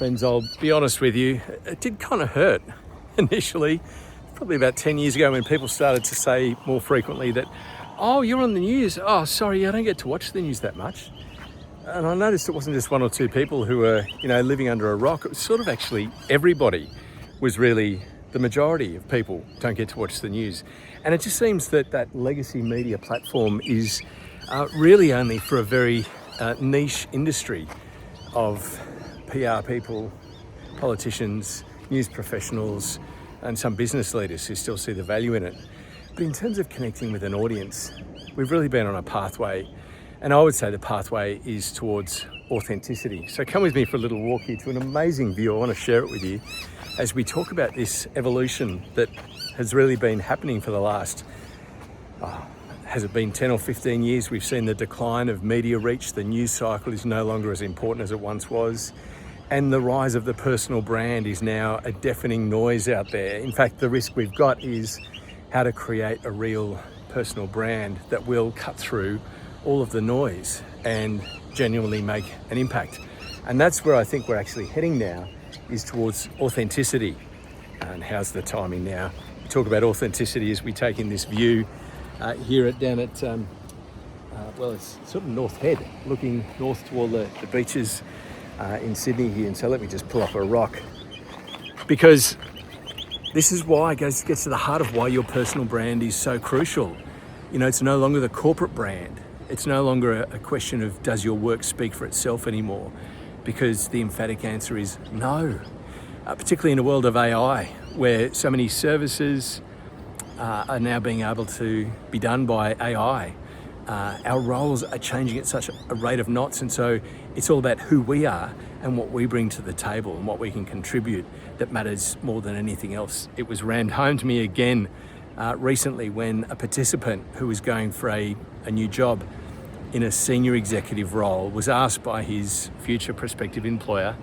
Friends, I'll be honest with you, it did kind of hurt initially, probably about 10 years ago when people started to say more frequently that, oh, you're on the news. Oh, sorry, I don't get to watch the news that much. And I noticed it wasn't just one or two people who were, living under a rock. It was sort of actually everybody was really, the majority of people don't get to watch the news. And it just seems that that legacy media platform is really only for a very niche industry of PR people, politicians, news professionals, and some business leaders who still see the value in it. But in terms of connecting with an audience, we've really been on a pathway, and I would say the pathway is towards authenticity. So come with me for a little walk here to an amazing view. I want to share it with you as we talk about this evolution that has really been happening for the last, has it been 10 or 15 years? We've seen the decline of media reach. The news cycle is no longer as important as it once was. And the rise of the personal brand is now a deafening noise out there. In fact, the risk we've got is how to create a real personal brand that will cut through all of the noise and genuinely make an impact. And that's where I think we're actually heading now, is towards authenticity. And how's the timing now? We talk about authenticity as we take in this view here down at, it's sort of North Head, looking north toward the beaches in Sydney here. And so let me just pull up a rock, because this is why it gets to the heart of why your personal brand is so crucial. It's no longer the corporate brand. It's no longer a question of does your work speak for itself anymore, because the emphatic answer is no. Particularly in a world of AI, where so many services are now being able to be done by AI. Our roles are changing at such a rate of knots, and so it's all about who we are and what we bring to the table and what we can contribute that matters more than anything else. It was rammed home to me again recently when a participant who was going for a new job in a senior executive role was asked by his future prospective employer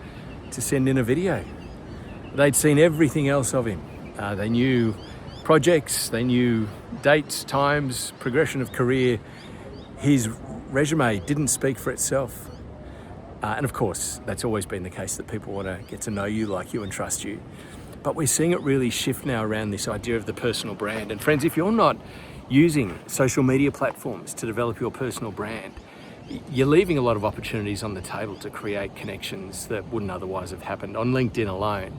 to send in a video. They'd seen everything else of him. They knew projects, they knew dates, times, progression of career. His resume didn't speak for itself. And of course, that's always been the case, that people want to get to know you, like you, and trust you. But we're seeing it really shift now around this idea of the personal brand. And friends, if you're not using social media platforms to develop your personal brand, you're leaving a lot of opportunities on the table to create connections that wouldn't otherwise have happened. On LinkedIn alone,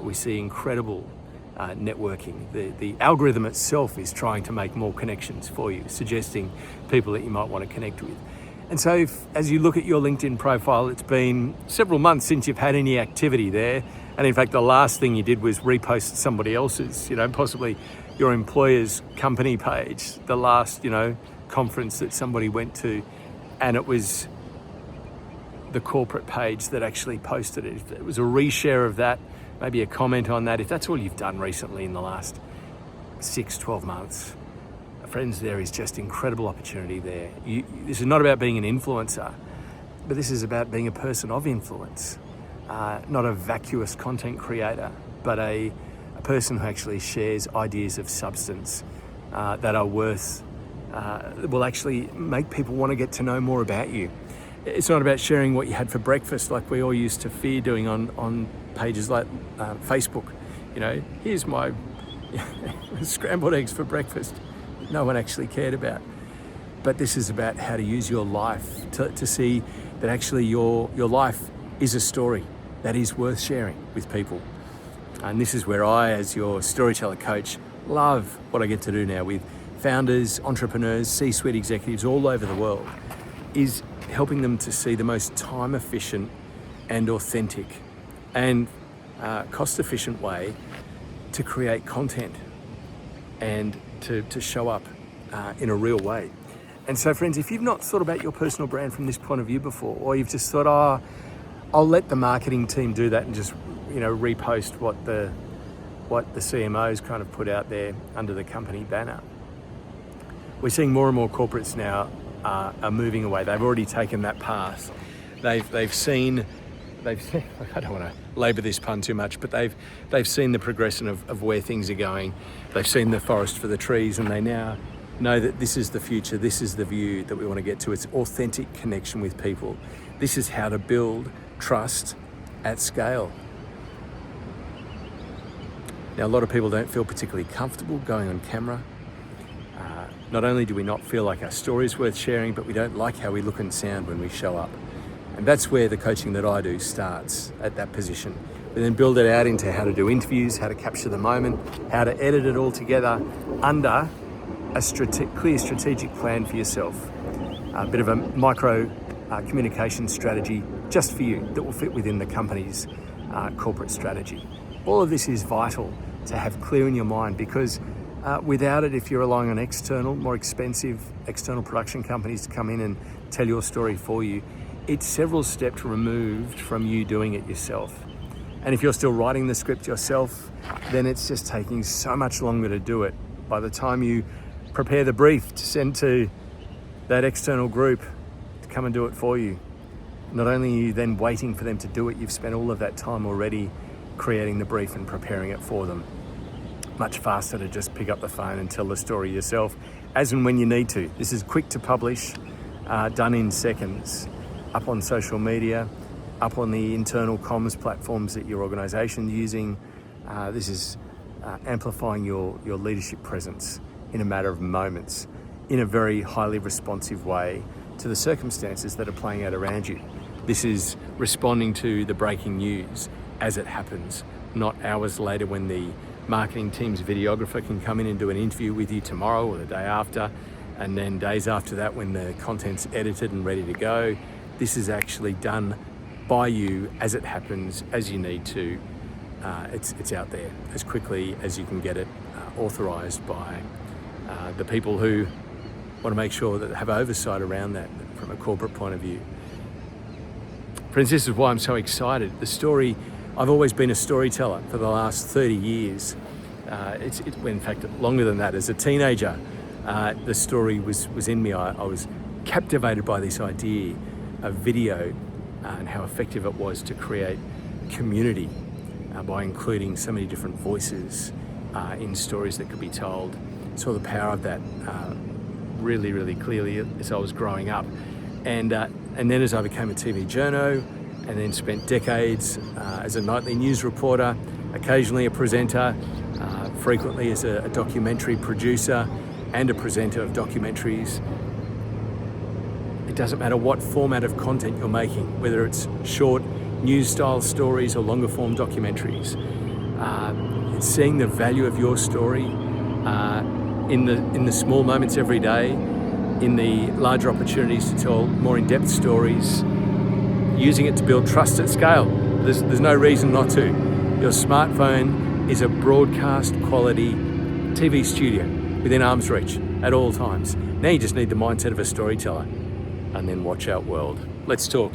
we see incredible networking. The algorithm itself is trying to make more connections for you, suggesting people that you might want to connect with. And so as you look at your LinkedIn profile, it's been several months since you've had any activity there. And in fact, the last thing you did was repost somebody else's, possibly your employer's company page, the last, conference that somebody went to, and it was the corporate page that actually posted it. If it was a reshare of that, maybe a comment on that, if that's all you've done recently in the last 6-12 months, friends, there is just incredible opportunity there. This is not about being an influencer, but this is about being a person of influence, not a vacuous content creator, but a person who actually shares ideas of substance that are worth, will actually make people want to get to know more about you. It's not about sharing what you had for breakfast like we all used to fear doing on pages like Facebook. Here's my scrambled eggs for breakfast. No one actually cared about. But this is about how to use your life to see that actually your life is a story that is worth sharing with people. And this is where I, as your storyteller coach, love what I get to do now with founders, entrepreneurs, C-suite executives all over the world, is helping them to see the most time efficient and authentic and cost efficient way to create content and to show up in a real way. And so friends, if you've not thought about your personal brand from this point of view before, or you've just thought, I'll let the marketing team do that and just repost what the CMOs kind of put out there under the company banner. We're seeing more and more corporates now are moving away. They've already taken that path. They've seen, I don't want to labour this pun too much, but they've seen the progression of where things are going. They've seen the forest for the trees, and they now know that this is the future. This is the view that we want to get to. It's authentic connection with people. This is how to build trust at scale. Now, a lot of people don't feel particularly comfortable going on camera. Not only do we not feel like our story is worth sharing, but we don't like how we look and sound when we show up. And that's where the coaching that I do starts, at that position. We then build it out into how to do interviews, how to capture the moment, how to edit it all together under a clear strategic plan for yourself. A bit of a micro communication strategy just for you that will fit within the company's corporate strategy. All of this is vital to have clear in your mind, because without it, if you're relying on external, more expensive external production companies to come in and tell your story for you, it's several steps removed from you doing it yourself. And if you're still writing the script yourself, then it's just taking so much longer to do it. By the time you prepare the brief to send to that external group to come and do it for you, not only are you then waiting for them to do it, you've spent all of that time already creating the brief and preparing it for them. Much faster to just pick up the phone and tell the story yourself, as and when you need to. This is quick to publish, done in seconds, up on social media, up on the internal comms platforms that your organisation's using. This is amplifying your leadership presence in a matter of moments, in a very highly responsive way to the circumstances that are playing out around you. This is responding to the breaking news as it happens, not hours later when the marketing team's videographer can come in and do an interview with you tomorrow or the day after, and then days after that when the content's edited and ready to go. This is actually done by you as it happens, as you need to. It's out there as quickly as you can get it authorised by the people who want to make sure that they have oversight around that from a corporate point of view. Friends, this is why I'm so excited. The story, I've always been a storyteller for the last 30 years. In fact, longer than that. As a teenager, the story was in me. I was captivated by this idea of video and how effective it was to create community by including so many different voices in stories that could be told. Saw the power of that really, really clearly as I was growing up. And then as I became a TV journo, and then spent decades as a nightly news reporter, occasionally a presenter, frequently as a documentary producer and a presenter of documentaries. It doesn't matter what format of content you're making, whether it's short news-style stories or longer-form documentaries. It's seeing the value of your story in the small moments every day, in the larger opportunities to tell more in-depth stories, using it to build trust at scale. There's no reason not to. Your smartphone is a broadcast quality TV studio within arm's reach at all times. Now you just need the mindset of a storyteller. And then watch out, world. Let's talk.